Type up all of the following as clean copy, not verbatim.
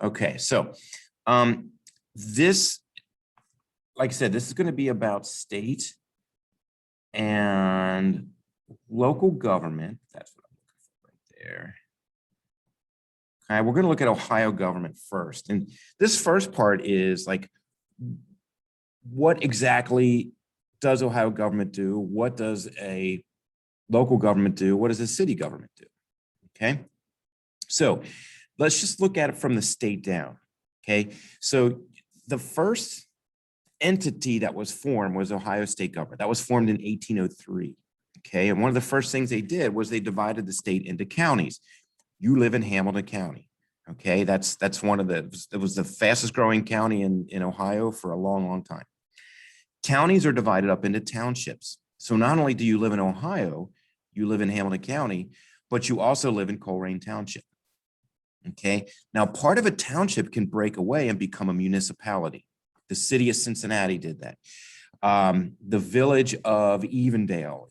Okay, so this, like I said, this is going to be about state and local government. That's what I'm looking for right there. Okay, we're going to look at Ohio government first. And this first part is like, what exactly does Ohio government do? What does a local government do? What does a city government do? Okay, so let's just look at it from the state down. Okay, so the first entity that was formed was Ohio state government. That was formed in 1803. Okay, and one of the first things they did was they divided the state into counties. You live in Hamilton County. Okay, that's one of it was the fastest growing county in Ohio for a long, long time. Counties are divided up into townships. So not only do you live in Ohio, you live in Hamilton County, but you also live in Colerain Township. Okay, now part of a township can break away and become a municipality. The city of Cincinnati did that. The village of Evendale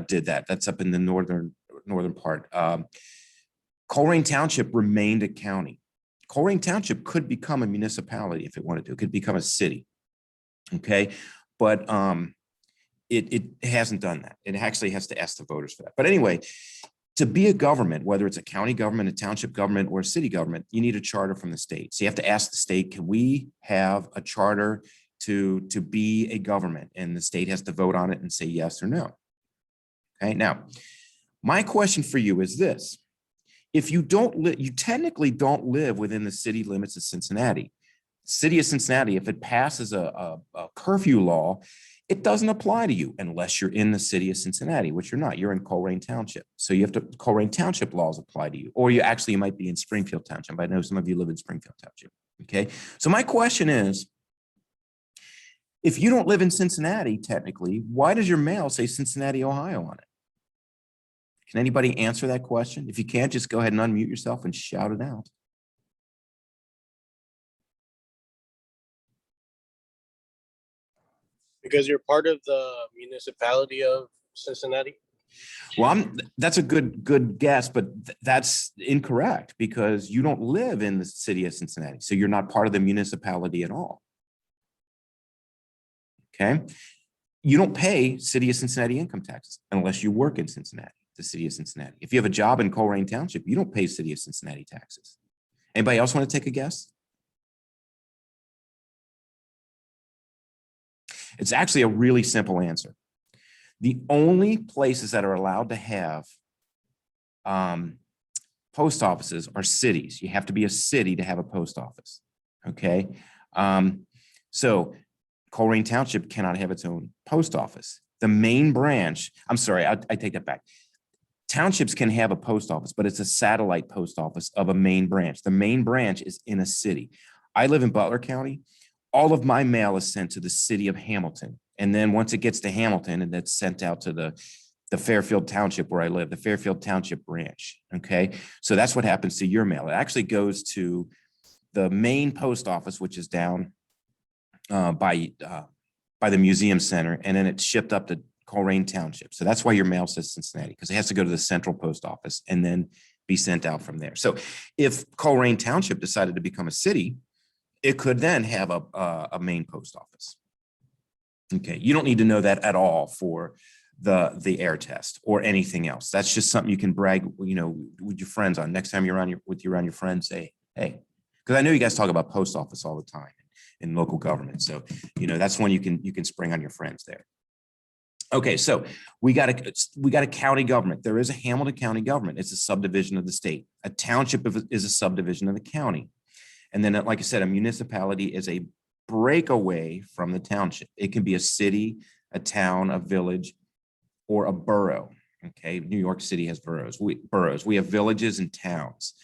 did that. That's up in the northern part. Colerain Township remained a county. Colerain Township could become a municipality if it wanted to. It could become a city. Okay, but it hasn't done that. It actually has to ask the voters for that. But anyway, to be a government, whether it's a county government, a township government, or a city government, you need a charter from the state. So you have to ask the state, can we have a charter to be a government? And the state has to vote on it and say yes or no. Okay, now, my question for you is this. If you you technically don't live within the city limits of Cincinnati. City of Cincinnati, if it passes a curfew law, it doesn't apply to you unless you're in the city of Cincinnati, which you're not. You're in Colerain Township. So you have to, Colerain Township laws apply to you, or you might be in Springfield Township. I know some of you live in Springfield Township. Okay. So my question is, if you don't live in Cincinnati, technically, why does your mail say Cincinnati, Ohio on it? Can anybody answer that question? If you can't, just go ahead and unmute yourself and shout it out. Because you're part of the municipality of Cincinnati? Well, that's a good guess, but that's incorrect because you don't live in the city of Cincinnati. So you're not part of the municipality at all. Okay. You don't pay city of Cincinnati income taxes unless you work in Cincinnati, the city of Cincinnati. If you have a job in Colerain Township, you don't pay city of Cincinnati taxes. Anybody else want to take a guess? It's actually a really simple answer. The only places that are allowed to have post offices are cities. You have to be a city to have a post office. Okay. So Colerain Township cannot have its own post office. The main branch, I'm sorry, I take that back. Townships can have a post office, but it's a satellite post office of a main branch. The main branch is in a city. I live in Butler County. All of my mail is sent to the city of Hamilton. And then once it gets to Hamilton, and that's sent out to the Fairfield Township where I live, the Fairfield Township branch. Okay. So that's what happens to your mail. It actually goes to the main post office, which is down by the museum center. And then it's shipped up to Colerain Township. So that's why your mail says Cincinnati, because it has to go to the central post office and then be sent out from there. So if Colerain Township decided to become a city, it could then have a main post office. Okay, you don't need to know that at all for the air test or anything else. That's just something you can brag, with your friends on. Next time you're around your friends, say, hey, because I know you guys talk about post office all the time in local government. So, that's one you can spring on your friends there. Okay, so we got a county government. There is a Hamilton County government. It's a subdivision of the state. A township is a subdivision of the county. And then, like I said, a municipality is a breakaway from the township. It can be a city, a town, a village, or a borough. Okay, New York City has boroughs. We have villages and towns,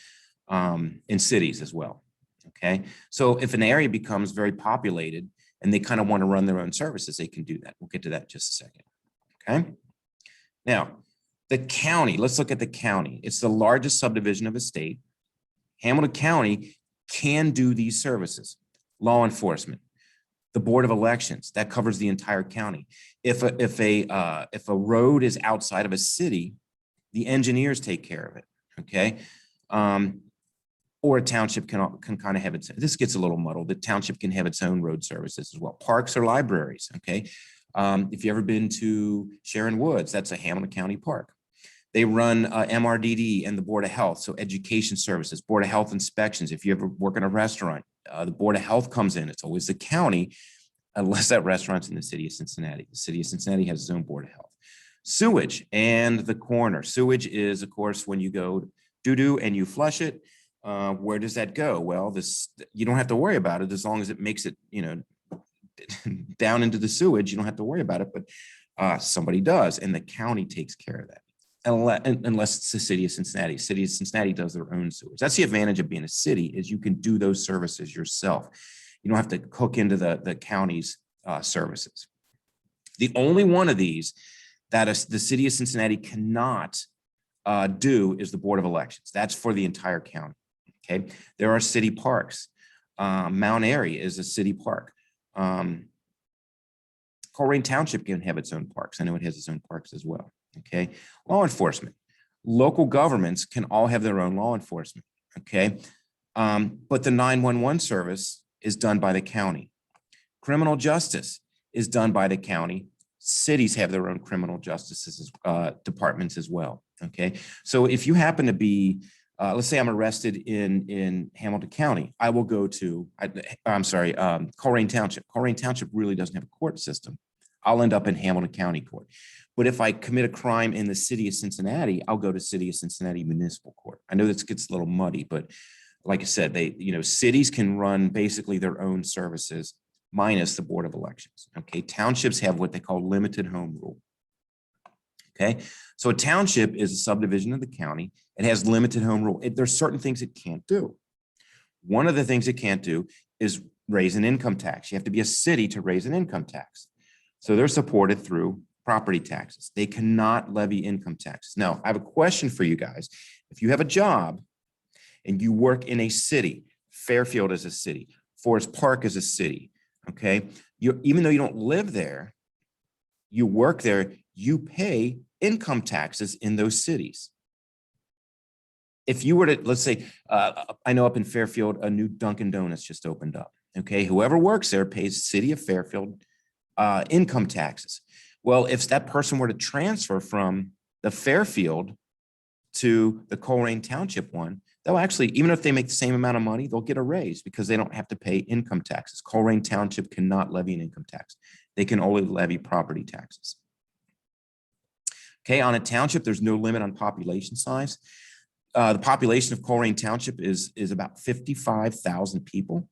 and cities as well. Okay, so if an area becomes very populated and they kind of want to run their own services, they can do that. We'll get to that in just a second. Okay, now the county. Let's look at the county. It's the largest subdivision of a state. Hamilton County can do these services. Law enforcement, the Board of Elections, that covers the entire county. If a road is outside of a city, the engineers take care of it. Okay. or a township can kind of have its, this gets a little muddled. The township can have its own road services as well. Parks or libraries, okay? If you've ever been to Sharon Woods, that's a Hamilton County park. They run MRDD and the Board of Health, so education services, Board of Health inspections. If you ever work in a restaurant, the Board of Health comes in. It's always the county, unless that restaurant's in the city of Cincinnati. The city of Cincinnati has its own Board of Health. Sewage and the coroner. Sewage is, of course, when you go doo-doo and you flush it, where does that go? Well, you don't have to worry about it as long as it makes it, down into the sewage. You don't have to worry about it, but somebody does, and the county takes care of that. Unless it's the city of Cincinnati. City of Cincinnati does their own sewage. That's the advantage of being a city, is you can do those services yourself. You don't have to hook into the county's services. The only one of these that the city of Cincinnati cannot do is the Board of Elections. That's for the entire county. Okay, there are city parks. Mount Airy is a city park. Colerain Township can have its own parks. I know it has its own parks as well. Okay, law enforcement. Local governments can all have their own law enforcement. Okay, but the 911 service is done by the county. Criminal justice is done by the county. Cities have their own criminal justice departments as well. Okay, so if you happen to be, let's say I'm arrested in Hamilton County, I will go to, Colerain Township. Colerain Township really doesn't have a court system. I'll end up in Hamilton County Court. But if I commit a crime in the city of Cincinnati, I'll go to City of Cincinnati Municipal Court. I know this gets a little muddy, but like I said, cities can run basically their own services minus the Board of Elections. Okay, townships have what they call limited home rule. Okay, so a township is a subdivision of the county. It has limited home rule. There's certain things it can't do. One of the things it can't do is raise an income tax. You have to be a city to raise an income tax. So they're supported through property taxes. They cannot levy income taxes. Now, I have a question for you guys. If you have a job and you work in a city, Fairfield is a city, Forest Park is a city, okay? Even though you don't live there, you work there, you pay income taxes in those cities. If you were to, let's say, I know up in Fairfield, a new Dunkin' Donuts just opened up, okay? Whoever works there pays City of Fairfield income taxes. Well, if that person were to transfer from the Fairfield to the Colerain Township one, they'll actually, even if they make the same amount of money, they'll get a raise because they don't have to pay income taxes. Colerain Township cannot levy an income tax. They can only levy property taxes. Okay, on a township, there's no limit on population size. The population of Colerain Township is about 55,000 people.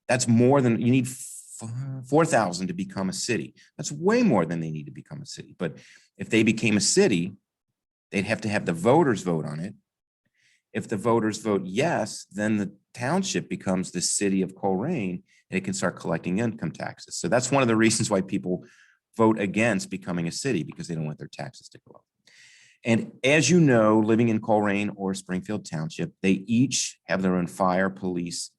That's more than, you need 4,000 to become a city. That's way more than they need to become a city. But if they became a city, they'd have to have the voters vote on it. If the voters vote yes, then the township becomes the city of Colerain and it can start collecting income taxes. So that's one of the reasons why people vote against becoming a city, because they don't want their taxes to go up. And as you know, living in Colerain or Springfield Township, they each have their own fire, police,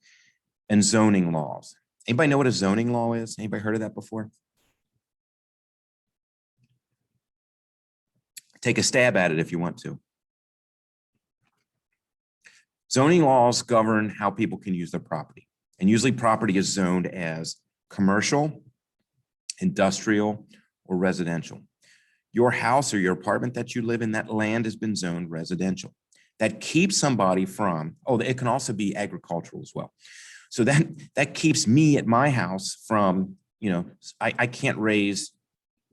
and zoning laws. Anybody know what a zoning law is? Anybody heard of that before? Take a stab at it if you want to. Zoning laws govern how people can use their property. And usually property is zoned as commercial, industrial, or residential. Your house or your apartment that you live in, that land has been zoned residential. That keeps somebody from, it can also be agricultural as well. So that keeps me at my house from, I can't raise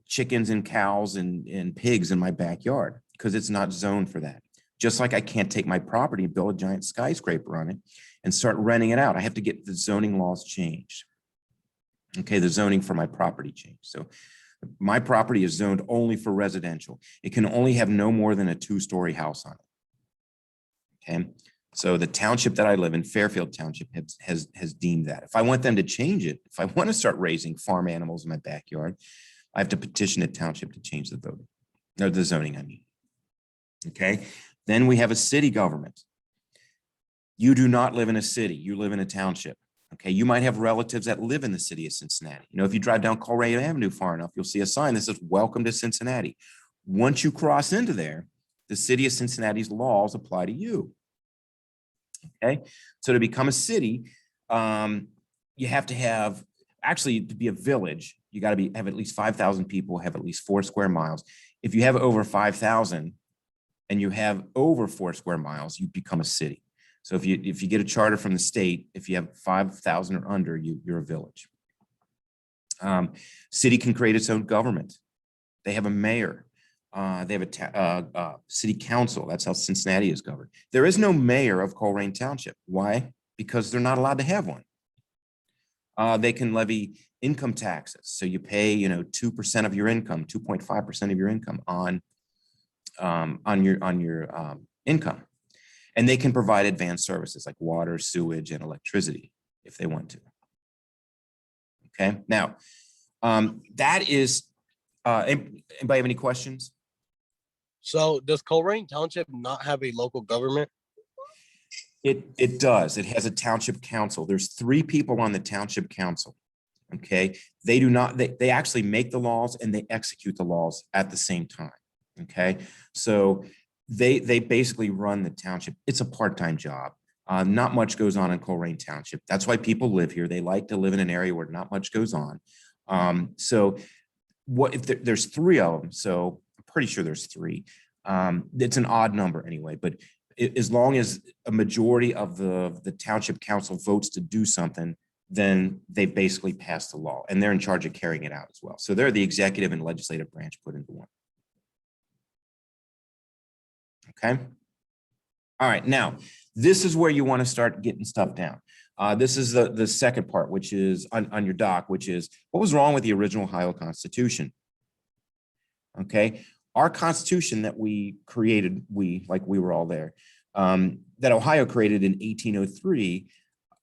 chickens and cows and pigs in my backyard because it's not zoned for that. Just like I can't take my property and build a giant skyscraper on it and start renting it out. I have to get the zoning laws changed. Okay, the zoning for my property changed. So my property is zoned only for residential. It can only have no more than a 2-story house on it. Okay. So the township that I live in, Fairfield Township, has deemed that. If I want them to change it, if I want to start raising farm animals in my backyard, I have to petition the township to change the voting, or the zoning, I mean. Okay, then we have a city government. You do not live in a city, you live in a township. Okay, you might have relatives that live in the city of Cincinnati. If you drive down Colerain Avenue far enough, you'll see a sign that says, "Welcome to Cincinnati." Once you cross into there, the city of Cincinnati's laws apply to you. Okay, so to become a city, you have to have, actually, to be a village, you got to have at least 5,000 people, have at least 4 square miles. If you have over 5,000 and you have over 4 square miles, you become a city. So if you get a charter from the state, if you have 5,000 or under, you're a village. City can create its own government. They have a mayor. They have a city council. That's how Cincinnati is governed. There is no mayor of Colerain Township. Why? Because they're not allowed to have one. They can levy income taxes. So you pay, 2% of your income, 2.5% of your income on your income. And they can provide advanced services like water, sewage, and electricity if they want to. Okay, now that is, anybody have any questions? So does Colerain Township not have a local government? It does. It has a township council. There's 3 people on the township council. Okay, they do not, they actually make the laws and they execute the laws at the same time. Okay, so they basically run the township. It's a part-time job. Not much goes on in Colerain Township. That's why people live here. They like to live in an area where not much goes on. So what if there's 3 of them? So I'm pretty sure there's 3. It's an odd number anyway, but as long as a majority of the township council votes to do something, then they basically passed the law and they're in charge of carrying it out as well. So they're the executive and legislative branch put into one. Okay. All right. Now, this is where you want to start getting stuff down. This is the second part, which is on your doc, which is what was wrong with the original Ohio Constitution. Okay. Our Constitution that we created, we were all there, that Ohio created in 1803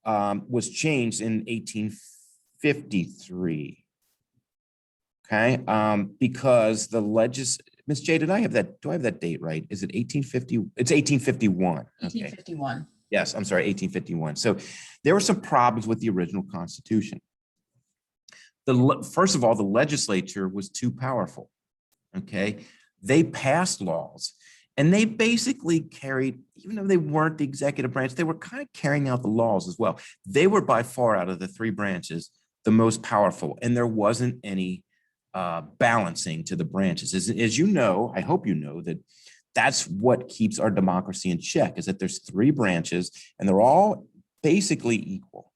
was changed in 1853. Okay. Because the Ms. J, do I have that date right? Is it 1850? It's 1851. 1851. Okay. Yes, I'm sorry, 1851. So there were some problems with the original Constitution. First of all, the legislature was too powerful. Okay. They passed laws and they basically carried, even though they weren't the executive branch, they were kind of carrying out the laws as well. They were by far, out of the 3 branches, the most powerful, and there wasn't any balancing to the branches. As you know, I hope you know that that's what keeps our democracy in check, is that there's 3 branches and they're all basically equal.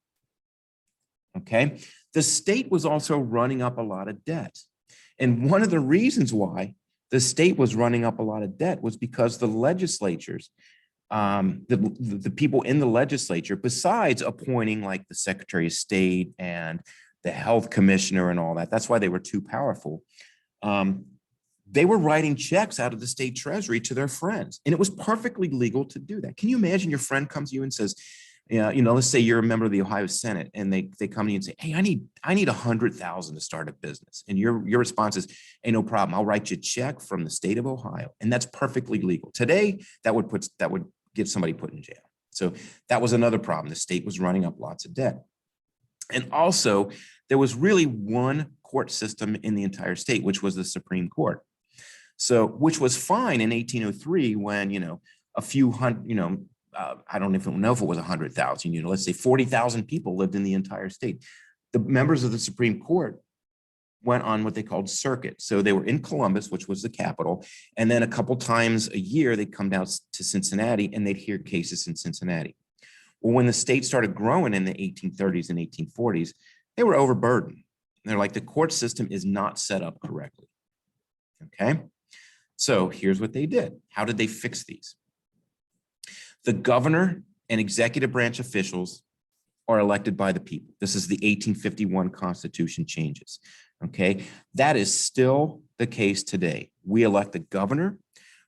Okay. The state was also running up a lot of debt. And one of the reasons why the state was running up a lot of debt was because the legislatures, the people in the legislature, besides appointing like the Secretary of State and the health commissioner and all that, that's why they were too powerful. They were writing checks out of the state treasury to their friends, and it was perfectly legal to do that. Can you imagine your friend comes to you and says, let's say you're a member of the Ohio Senate, and they come to you and say, hey, I need $100,000 to start a business. And your response is, hey, no problem. I'll write you a check from the state of Ohio. And that's perfectly legal. Today, that would get somebody put in jail. So that was another problem. The state was running up lots of debt. And also, there was really one court system in the entire state, which was the Supreme Court. So, which was fine in 1803 when, a few hundred, I don't even know if it was 100,000, let's say 40,000 people lived in the entire state. The members of the Supreme Court went on what they called circuit. So they were in Columbus, which was the capital. And then a couple times a year, they'd come down to Cincinnati and they'd hear cases in Cincinnati. Well, when the state started growing in the 1830s and 1840s, they were overburdened. They're like, the court system is not set up correctly. Okay. So here's what they did. How did they fix these? The governor and executive branch officials are elected by the people. This is the 1851 Constitution changes. Okay. That is still the case today. We elect the governor.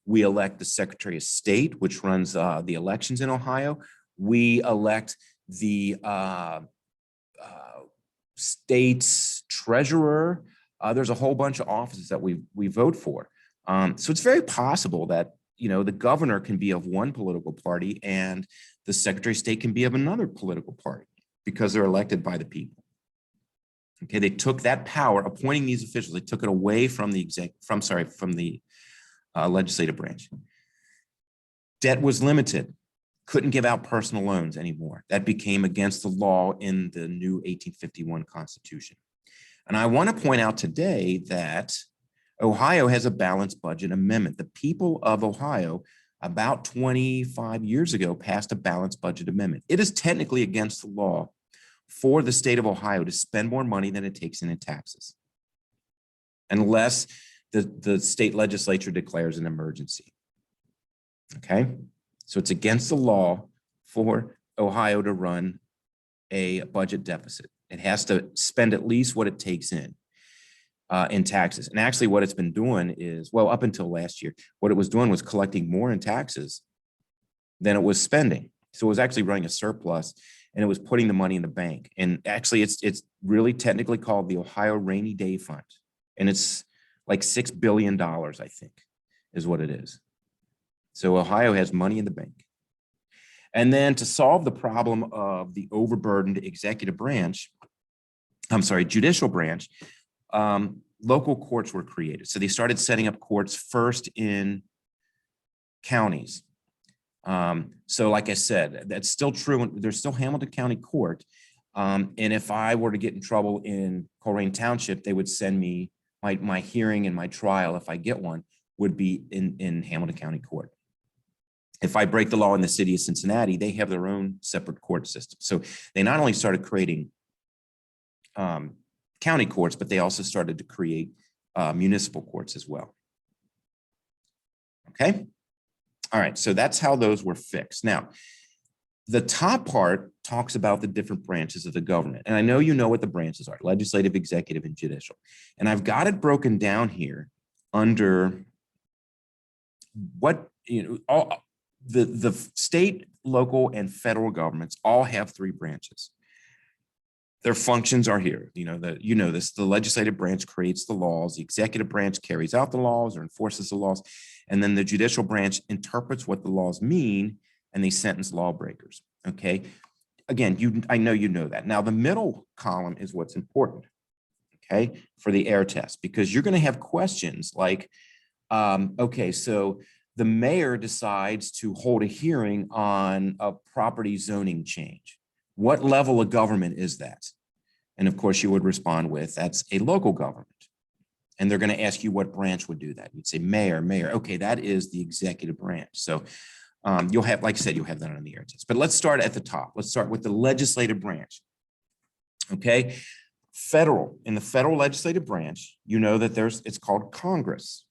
We elect the Secretary of State, which runs the elections in Ohio. We elect the state's treasurer. There's a whole bunch of offices that we vote for. So it's very possible that, the governor can be of one political party and the Secretary of State can be of another political party because they're elected by the people. Okay, they took that power, appointing these officials, they took it away from the legislative branch. Debt was limited. couldn't give out personal loans anymore. That became against the law in the new 1851 Constitution. And I want to point out today that Ohio has a balanced budget amendment. The people of Ohio, about 25 years ago, passed a balanced budget amendment. It is technically against the law for the state of Ohio to spend more money than it takes in taxes, unless the state legislature declares an emergency. Okay, so it's against the law for Ohio to run a budget deficit. It has to spend at least what it takes in taxes. And actually what it's been doing is, well, up until last year, what it was doing was collecting more in taxes than it was spending. So it was actually running a surplus, and it was putting the money in the bank. And actually it's really technically called the Ohio Rainy Day Fund. And it's like $6 billion, I think, is what it is. So Ohio has money in the bank. And then to solve the problem of the overburdened judicial branch, local courts were created. So they started setting up courts first in counties. So like I said, that's still true. There's still Hamilton County Court. And if I were to get in trouble in Colerain Township, they would send me my hearing and my trial, if I get one, would be in Hamilton County Court. If I break the law in the city of Cincinnati, they have their own separate court system. So they not only started creating county courts, but they also started to create municipal courts as well. Okay. All right. So that's how those were fixed. Now, the top part talks about the different branches of the government. And I know you know what the branches are: legislative, executive, and judicial. And I've got it broken down here under what, all the state, local, and federal governments all have three branches. Their functions are here. This, the legislative branch creates the laws, the executive branch carries out the laws or enforces the laws, and then the judicial branch interprets what the laws mean, and they sentence lawbreakers. Okay. Again, I know you know that. Now, the middle column is what's important, okay, for the air test, because you're going to have questions like, okay, so the mayor decides to hold a hearing on a property zoning change. What level of government is that? And of course, you would respond with, that's a local government. And they're going to ask you what branch would do that. You'd say mayor. Okay, that is the executive branch. So you'll have, like I said, you'll have that on the air test. But let's start at the top. Let's start with the legislative branch. Okay, in the federal legislative branch, you know that it's called Congress.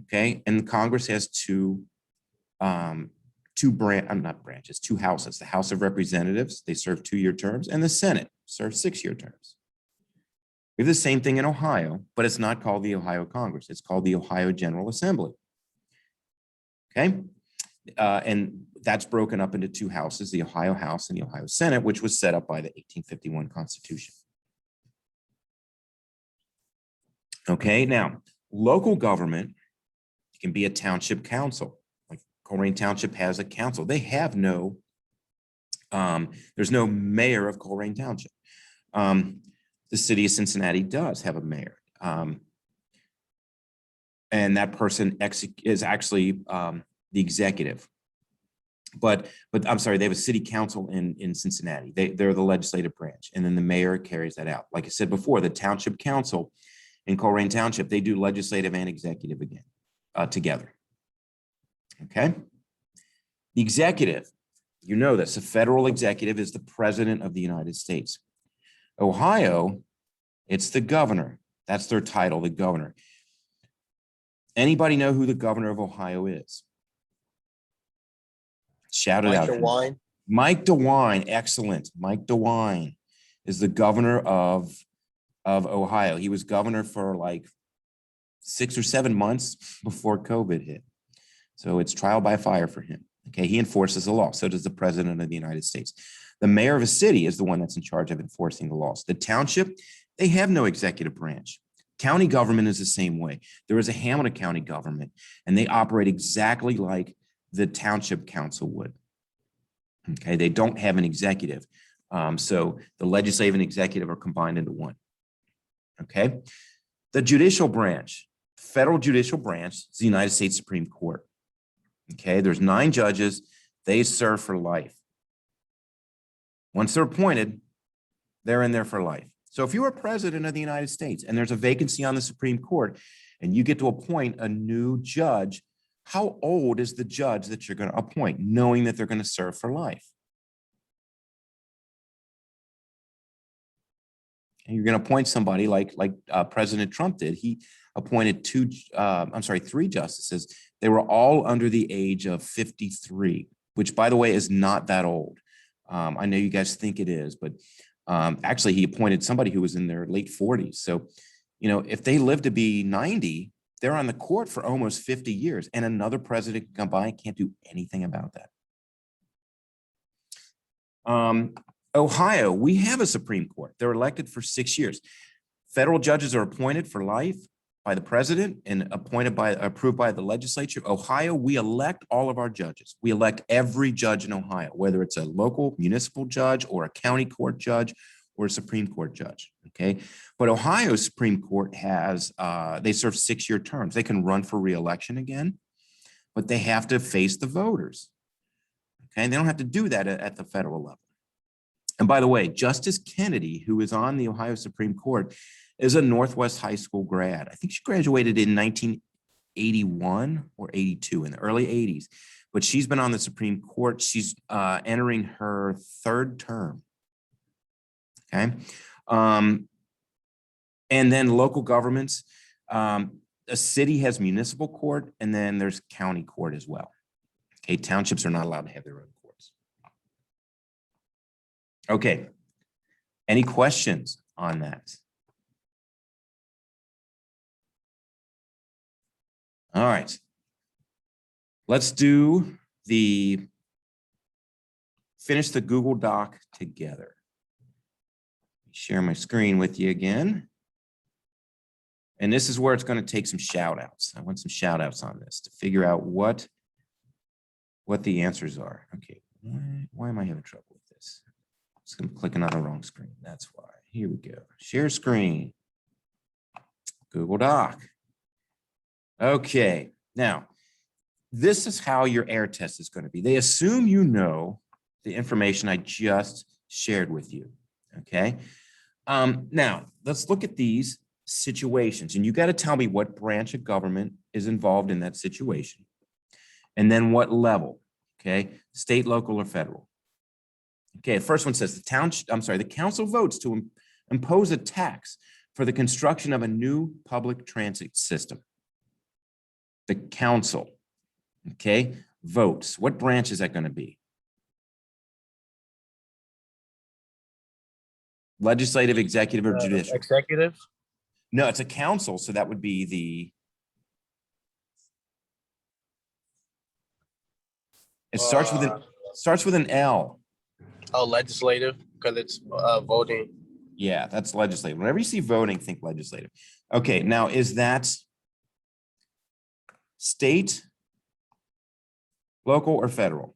Okay, and Congress has two houses. The House of Representatives, they serve 2-year terms, and the Senate serves 6-year terms. We have the same thing in Ohio, but it's not called the Ohio Congress. It's called the Ohio General Assembly. Okay, and that's broken up into 2 houses, the Ohio House and the Ohio Senate, which was set up by the 1851 Constitution. Okay, now, local government can be a township council. Colerain Township has a council. They have there's no mayor of Colerain Township. The city of Cincinnati does have a mayor. And that person is actually the executive. But I'm sorry, they have a city council in Cincinnati. They're the legislative branch. And then the mayor carries that out. Like I said before, the township council in Colerain Township, they do legislative and executive again together. Okay. The executive, you know this, the federal executive is the president of the United States. Ohio, it's the governor. That's their title, the governor. Anybody know who the governor of Ohio is? Shout it out. Mike DeWine. Mike DeWine, excellent. Mike DeWine is the governor of Ohio. He was governor for like 6 or 7 months before COVID hit. So it's trial by fire for him. Okay, he enforces the law. So does the president of the United States. The mayor of a city is the one that's in charge of enforcing the laws. The township, they have no executive branch. County government is the same way. There is a Hamilton County government, and they operate exactly like the township council would. Okay, they don't have an executive. So the legislative and executive are combined into one. Okay, the judicial branch, federal judicial branch is the United States Supreme Court. Okay, there's 9 judges, They serve for life. Once they're appointed, they're in there for life. So if you're a president of the United States and there's a vacancy on the Supreme Court and you get to appoint a new judge, how old is the judge that you're going to appoint, knowing that they're going to serve for life? And you're going to appoint somebody like President Trump did. He appointed three justices. They were all under the age of 53, which, by the way, is not that old. I know you guys think it is, but actually he appointed somebody who was in their late 40s. So, you know, if they live to be 90, they're on the court for almost 50 years, and another president can come by and can't do anything about that. Ohio, we have a Supreme Court. They're elected for 6 years. Federal judges are appointed for life by the president and approved by the legislature. Ohio, we elect all of our judges. We elect every judge in Ohio, whether it's a local municipal judge or a county court judge or a Supreme Court judge, okay? But Ohio Supreme Court has, they serve 6-year terms. They can run for re-election again, but they have to face the voters, okay? And they don't have to do that at the federal level. And by the way, Justice Kennedy, who is on the Ohio Supreme Court, is a Northwest High School grad. I think she graduated in 1981 or 82, in the early 80s. But she's been on the Supreme Court. She's entering her 3rd term. Okay. And then local governments. A city has municipal court, and then there's county court as well. Okay. Townships are not allowed to have their own courts. Okay. Any questions on that? All right. Let's finish the Google Doc together. Share my screen with you again. And this is where it's going to take some shout outs. I want some shout outs on this to figure out what the answers are. Okay. Why am I having trouble with this? I'm clicking on the wrong screen. That's why. Here we go. Share screen. Google Doc. Okay. Now, this is how your air test is going to be. They assume you know the information I just shared with you. Okay. Now, let's look at these situations. And you got to tell me what branch of government is involved in that situation. And then what level. Okay. State, local, or federal. Okay, the first one says the council votes to impose a tax for the construction of a new public transit system. The council, okay, votes. What branch is that going to be? Legislative, executive, or judicial? Executive. No, it's a council, so that would be it starts with an L. Oh, legislative, because it's voting. Yeah, that's legislative. Whenever you see voting, think legislative. Okay, now is that state, local, or federal?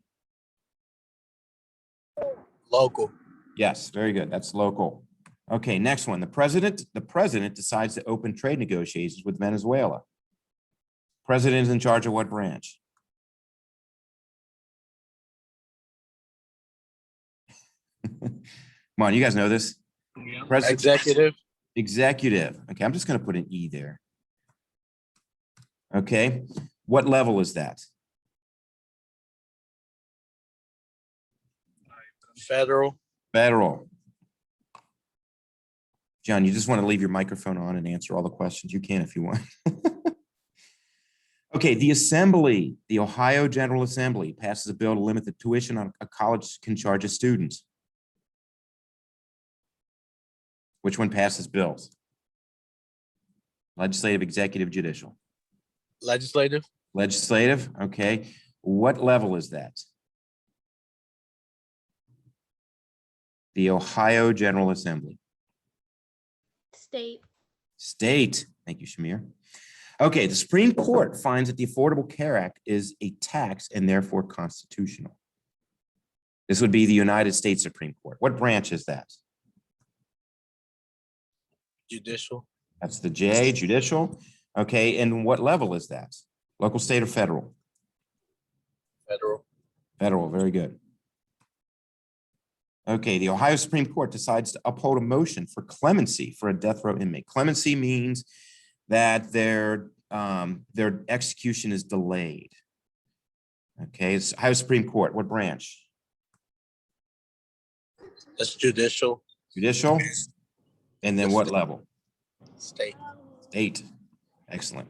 Local. Yes, very good. That's local. Okay, next one. The president decides to open trade negotiations with Venezuela. President is in charge of what branch? Come on, you guys know this. Yeah. President, Executive. Executive. Okay, I'm just going to put an E there. Okay, what level is that? Federal. Federal. John, you just want to leave your microphone on and answer all the questions. You can if you want. Okay, the Assembly, the Ohio General Assembly passes a bill to limit the tuition on a college can charge a student. Which one passes bills? Legislative, executive, judicial? Legislative. Legislative, okay. What level is that? The Ohio General Assembly. State. State, thank you, Shamir. Okay, the Supreme Court finds that the Affordable Care Act is a tax and therefore constitutional. This would be the United States Supreme Court. What branch is that? Judicial. That's the J, judicial. Okay, and what level is that? Local, state, or federal? Federal. Federal, very good. Okay, the Ohio Supreme Court decides to uphold a motion for clemency for a death row inmate. Clemency means that their execution is delayed. Okay, it's Ohio Supreme Court. What branch? That's judicial. Judicial. And then The what state. level? State. State. Excellent.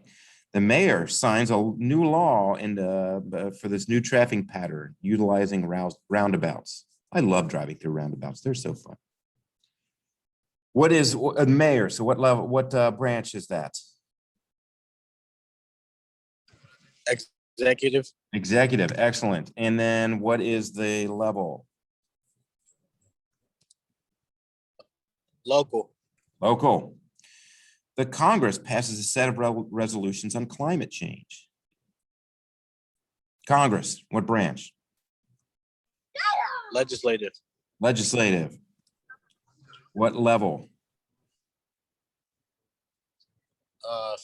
The mayor signs a new law for this new traffic pattern utilizing roundabouts. I love driving through roundabouts. They're so fun. What is a mayor? So what level, what branch is that? Executive. Executive, excellent. And then what is the level? Local. Local. The Congress passes a set of resolutions on climate change. Congress, what branch? Legislative. Legislative. What level?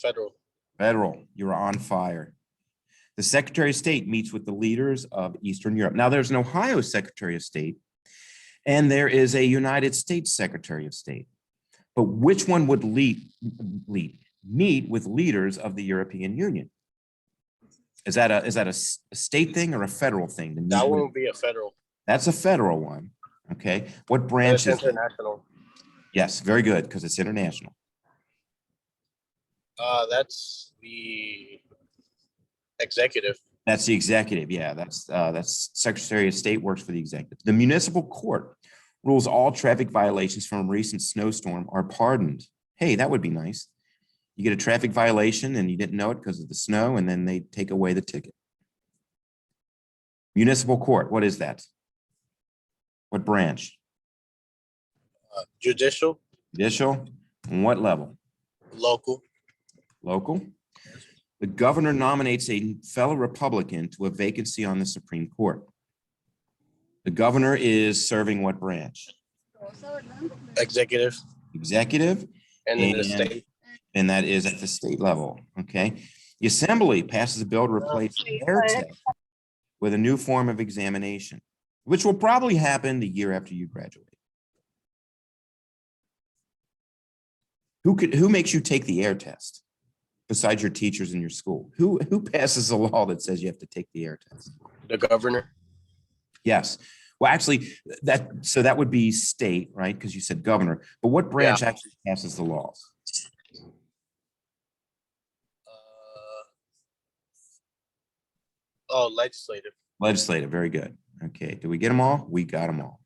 Federal. Federal. You're on fire. The Secretary of State meets with the leaders of Eastern Europe. Now, there's an Ohio Secretary of State, and there is a United States Secretary of State. But which one would meet with leaders of the European Union? Is that a state thing or a federal thing? To meet That with? won't be a federal. That's a federal one. Okay. What branch That's is that? international. Yes, very good, because it's international. That's the executive. That's the executive. Yeah, that's Secretary of State works for the executive. The municipal court rules all traffic violations from a recent snowstorm are pardoned. Hey, that would be nice. You get a traffic violation and you didn't know it because of the snow, and then they take away the ticket. Municipal court, what is that? What branch? Judicial. Judicial. And what level? Local. Local. The governor nominates a fellow Republican to a vacancy on the Supreme Court. The governor is serving what branch? Executive. Executive. And then the state. And that is at the state level. Okay. The assembly passes a bill to replace air test with a new form of examination, which will probably happen the year after you graduate. Who makes you take the air test besides your teachers in your school? Who passes a law that says you have to take the air test? The governor. Yes. Well, actually, that would be state, right? Because you said governor. But what branch actually passes the laws? Legislative. Legislative. Very good. Okay. Did we get them all? We got them all.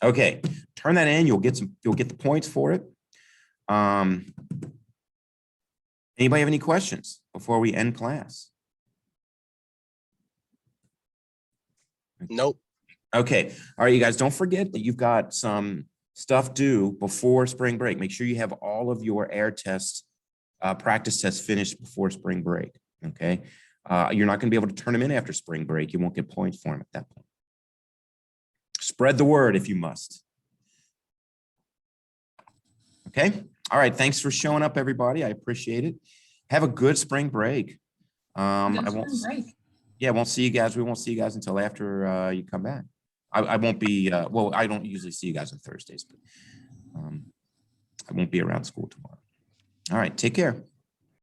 Okay. Turn that in. You'll get the points for it. Anybody have any questions before we end class? Nope. Okay. All right, you guys, don't forget that you've got some stuff due before spring break. Make sure you have all of your air tests, practice tests finished before spring break. Okay. You're not going to be able to turn them in after spring break. You won't get points for them at that point. Spread the word if you must. Okay. All right. Thanks for showing up, everybody. I appreciate it. Have a good spring break. I won't see you guys. We won't see you guys until after you come back. I won't be, well, I don't usually see you guys on Thursdays, but I won't be around school tomorrow. All right. Take care.